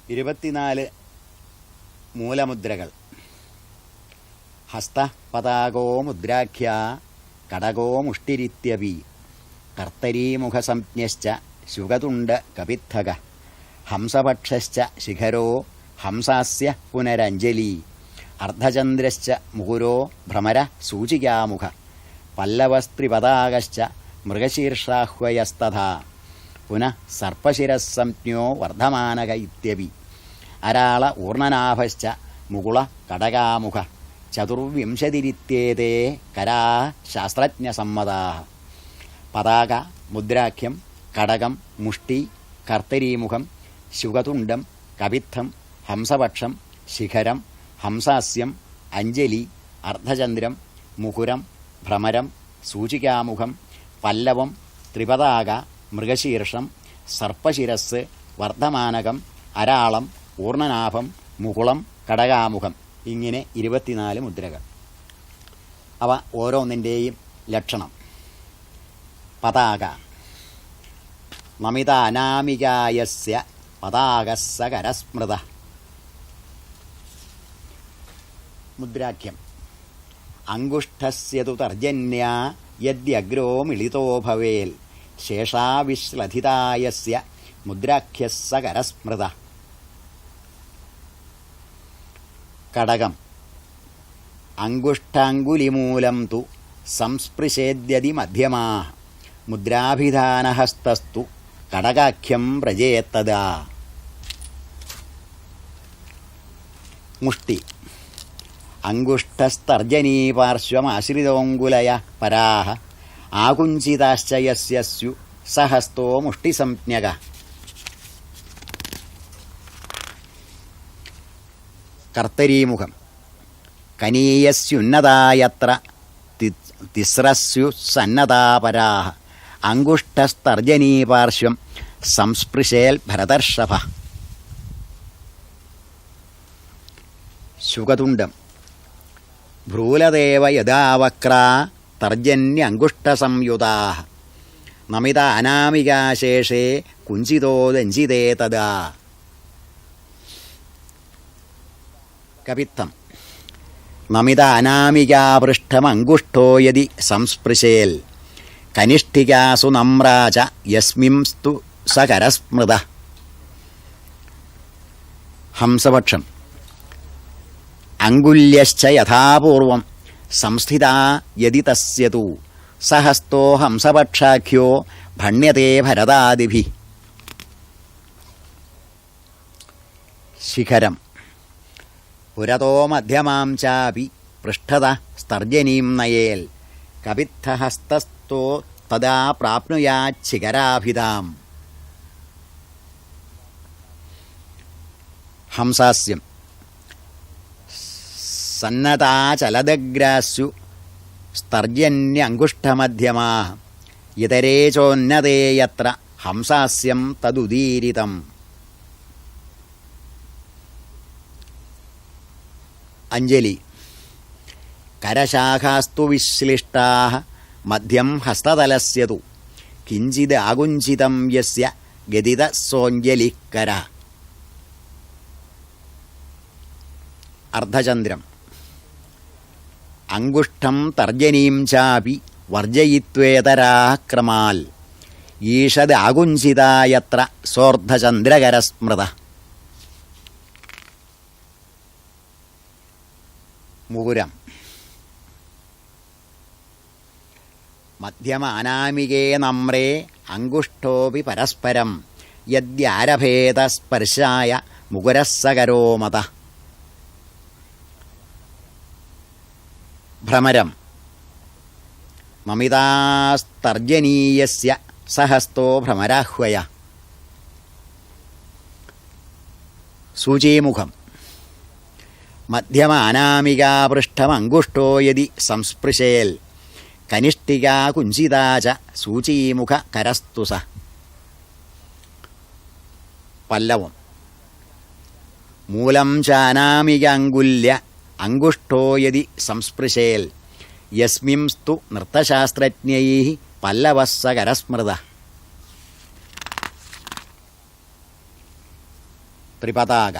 24 മൂലമുദ്രകൾ. ഹസ്ത പതാകോ മുദ്രാഖ്യ കടകോ മുഷ്ടിരിത്യപി കർത്തരീമുഖസംജ്ഞശ്ച ശുകതുണ്ഡ കപിത്ഥക ഹംസപക്ഷശ്ച ശിഖരോ ഹംസാസ്യ പുനരഞ്ജലി അർദ്ധചന്ദ്രശ്ച മുകുരോ ഭ്രമര സൂചികാമുഖ പല്ലവസ്ത്രിപതാകശ്ച മൃഗശീർഷാഹ്വയസ്തഥാ പുനഃ സർപ്പശിരസ്സംജ്ഞോ വർദ്ധമാനക ഇത്യപി അരാള ഊർണനാഭശ്ച മുകുള കടകാമുഖ ചതുർവിംശതിരിത്യേതേ കരാ ശാസ്ത്രജ്ഞസമ്മതാഃ. പതാക, മുദ്രാഖ്യം, കടകം, മുഷ്ടി, കർത്തരീമുഖം, ശുകതുണ്ഡം, കപിത്ഥം, ഹംസപക്ഷം, ശിഖരം, ഹംസാസ്യം, അഞ്ജലി, അർദ്ധചന്ദ്രം, മുകുരം, ഭ്രമരം, സൂചികാമുഖം, പല്ലവം, ത്രിപതാക, മൃഗശീർഷം, സർപ്പശിരസ്, വർദ്ധമാനകം, അരാളം, ഊർണനാഭം, മുകുളം, കടകാമുഖം, ഇങ്ങനെ 24 മുദ്രകൾ. അവ ഓരോന്നിൻ്റെയും ലക്ഷണം. പതാക. നമിത അനാമികായസ്യ പതാകസ്സ കരസ്മൃത. മുദ്രാഖ്യം. അങ്കുഷ്ഠസ്യതു തർജന്യാ യദ്യഗ്രോ മിളിതോ ഭവേൽ ശേഷാവിശ്ലഥിതായസ്യ മുദ്രാഖ്യസ്സ കരസ്മൃത. കടകം. അങ്കുഷ്ഠാങ്കുലിമൂലം തു സംസ്പൃശേദ്യതി മധ്യമാഃ മുദ്രാഭിധാനഹസ്തസ്തു കടകാഖ്യം പ്രജേത്തദാ. മുഷ്ടി. അങ്കുഷ്ഠസ്തർജനീപാർശ്വമാശ്രിതോങ്കുലയ പരാഃ ആകുഞ്ചിതാശ്ച യസ്യ സ്യു സഹസ്തോ മുഷ്ടിസംജ്ഞക. കർത്തരീമുഖം. കനീയസ്യുന്നതായത്ര തിസ്രസ്യു സന്നതാപരാഃ അങ്കുഷ്ഠസ്തർജനീപാർശ്വം സംസ്പൃശേൽ ഭരതർഷഭ. ശുകതുണ്ഡം. ഭ്രൂലദേവ യഥാവക്രാ തർജന്യങ്കുഷ്ഠസംയുതാഃ നമിത അനാമികാശേഷേ കുഞ്ചിതോ ദഞ്ചിതേ തദാ. കപിത്ഥം. നമിത അനാമികാപൃഷ്ഠമങ്കുഷ്ഠോ യദി സംസ്പൃശേൽ കനിഷ്ഠികാസു നമ്രാച യസ്മിംസ്തു സകരസ്മൃത. ഹംസപക്ഷം. അങ്കുല്യശ്ച യഥാപൂർവം സംസ്ഥിതാ യദി തസ്യതു സഹസ്തോ ഹംസപക്ഷാഖ്യോ ഭണ്യത്തെ ഭരതാദിഭിഃ. ശിഖരം. പുരതോ മധ്യമാം ചാപി പൃഷ്ഠത സ്തർജനീം നയേൽ കപിത്ഥഹസ്തസ്തോ തദാ പ്രാപ്നുയാച്ഛിഖരാഭിധാം. ഹംസാസ്യം. സന്നതാചലദഗ്രാസ്യു സ്തർജന്യങ്കുഷ്ഠമധ്യമാഃ ഇതരേ ചോന്നതേ യത്ര ഹംസാസ്യം തദുദീരിതം. അഞ്ജലി. കരശാഖാസ്തു വിശ്ലിഷ്ടാഃ മധ്യം ഹസ്തതലസ്യ തു കിഞ്ചിത് ആകുഞ്ചിതം യസ്യ ഗദിതസോഞ്ജലിക്കര. അർദ്ധചന്ദ്രം. അങ്കുഷ്ഠം തർജനീം ചാപി വർജയിത്വേതരാഃ ക്രമാൽ ഈഷദ് ആകുഞ്ചിതായത്ര സോർദ്ധചന്ദ്രകരസ്മൃത. മുകുരം. മധ്യമ അനാമികേ നമ്രേ അങ്കുഷ്ഠോപി പരസ്പരം യദ്യാരഭേത സ്പർശായ മുകുരസ്സകരോമത. ഭ്രമരം. നമിതാസ്തർജനീയസ്യ സഹസ്തോ ഭ്രമരാഹ്വയ. സൂചീമുഖം. മധ്യമ അനാമികാപൃഷ്ഠമങ്കുഷ്ഠോ യദി സംസ്പൃശേൽ കനിഷ്ഠികാ കുഞ്ചിതാ ച സൂചീമുഖ കരസ്തു സ. പല്ലവം. മൂലം ചാനാമികാങ്കുല്യ അങ്കുഷ്ഠോ യദി സംസ്പൃശേൽ യസ്മിംസ്തു നൃത്തശാസ്ത്രജ്ഞൈഃ പല്ലവസ്സ കരസ്മൃത. ത്രിപതാക.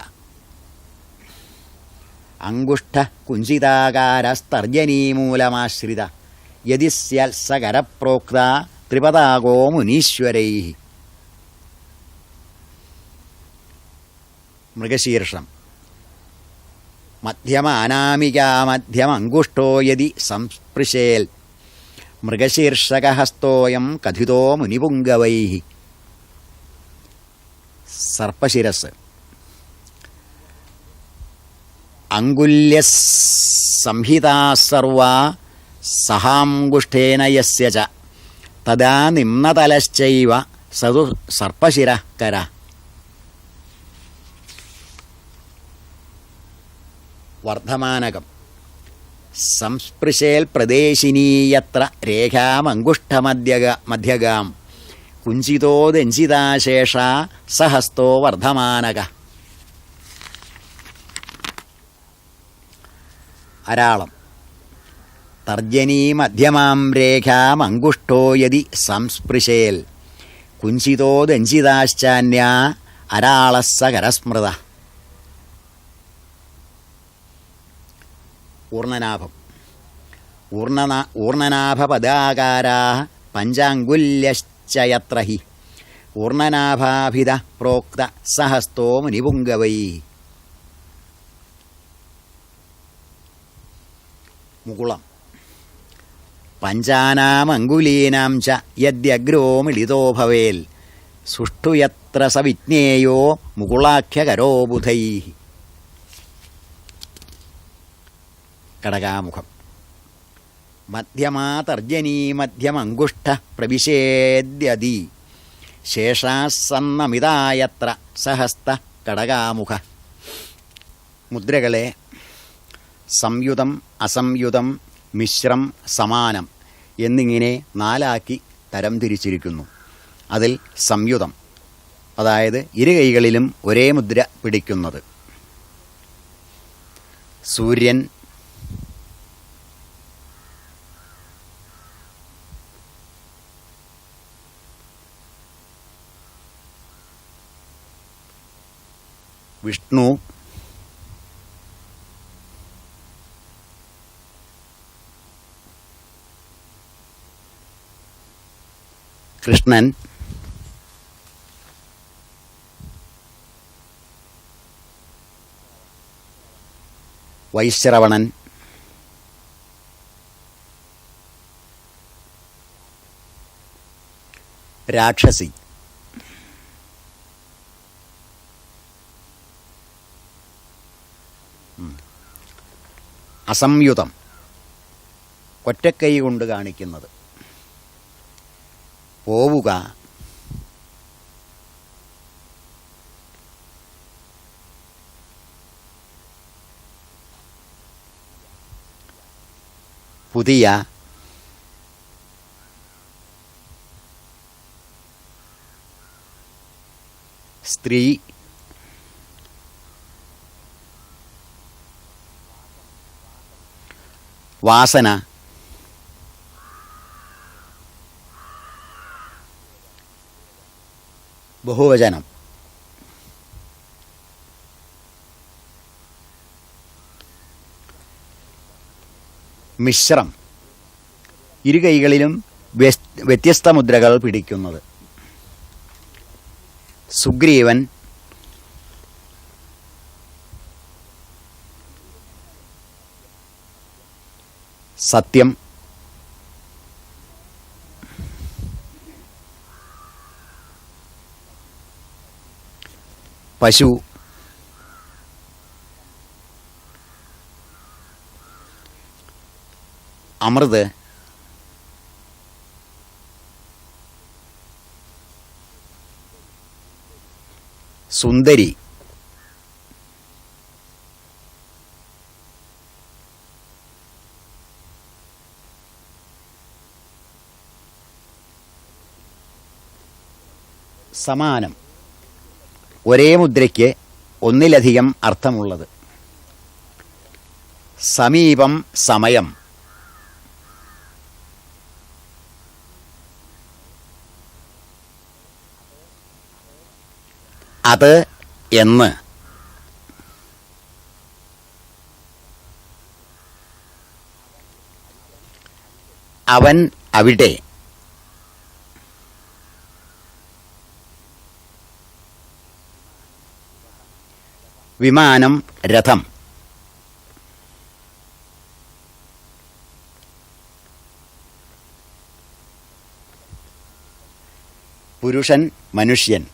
അംഗുഷ്ഠ കുഞ്ചിതാകാരസ്തർജനീമൂലമാശ്രിത യതി സ്യത്സകരപ്രോക്ത ത്രിപതാകോ മുനീശ്വരൈഃ. മൃഗശീർഷം. മധ്യമ യതി സംസ്പൃശേൽ മൃഗശീർഷകഹസ്തോയം കഥിതോ മുനിപുംഗവൈഃ. സർപ്പശിരസ്. അങ്കുല്യസംഹിതാ സർവാ സഹാംഗുഷ്ഠേന യസ്യ ച തദാ നിമ്നതലശ്ചൈവ സതു സർപ്പശിരഃ കര. വർദ്ധമാനകം. സംസ്പൃശേൽ പ്രദേശിനീയത്ര രേഖാമങ്കുഷ്ഠമധ്യഗാം കുഞ്ചിതോ ദഞ്ചിതാശേഷാ സഹസ്തോ വർദ്ധമാനക. അരാളം. തർജനീ മധ്യമാം രേഖാമങ്കുഷ്ഠോ യതി സംസ്പൃശേൽ കുഞ്ചിതോ ദഞ്ചിതാശ്ചാന്യാ അരാളസ്സ കരസ്മൃത. ഊർണനാഭം. ഊർണനാഭപദാകാരാः പഞ്ചാങ്കുല്യശ്ച യത്ര ഹി ഊർണനാഭാഭിധ പ്രോക്ത സഹസ്തോ മുനിപുംഗവൈഃ. മുകുളം. പഞ്ചാനാമങ്കുലീനാം ച യദ്യഗ്രോ മിളിതോ ഭവേൽ സുഷ്ഠു യത്ര സ വിജ്ഞേയോ മുകുളാഖ്യകരോ ബുധൈഃ. കടകാമുഖം. മധ്യമാ തർജനീ മധ്യമങ്കുഷ്ഠ പ്രവിശേദ്യതി ശേഷാസന്നമിതായത്ര സഹസ്ത കടകാമുഖ. മുദ്രകളെ സംയുതം, അസംയുതം, മിശ്രം, സമാനം എന്നിങ്ങനെ നാലാക്കി തരംതിരിച്ചിരിക്കുന്നു. അതിൽ സംയുതം, അതായത് ഇരു കൈകളിലും ഒരേ മുദ്ര പിടിക്കുന്നത്. സൂര്യൻ, വിഷ്ണു, കൃഷ്ണൻ, വൈശ്രവണൻ, രാക്ഷസി. അസംയുതം, ഒറ്റക്കൈ കൊണ്ട് കാണിക്കുന്നത്. പോവുക, പുതിയ, സ്ത്രീ, വാസന, ബഹുവചനം. മിശ്രം, ഇരു കൈകളിലും വ്യത്യസ്ത മുദ്രകൾ പിടിക്കുന്നത്. സുഗ്രീവൻ, സത്യം, പശു, അമൃത്, സുന്ദരി, സമാനം, ഒരേ മുദ്രയ്ക്ക് ഒന്നിലധികം അർത്ഥമുള്ളത്. സമീപം, സമയം. അത്, എന്ന്. അവൻ അവിടെ. വിമാനം രഥം. പുരുഷൻ മനുഷ്യൻ.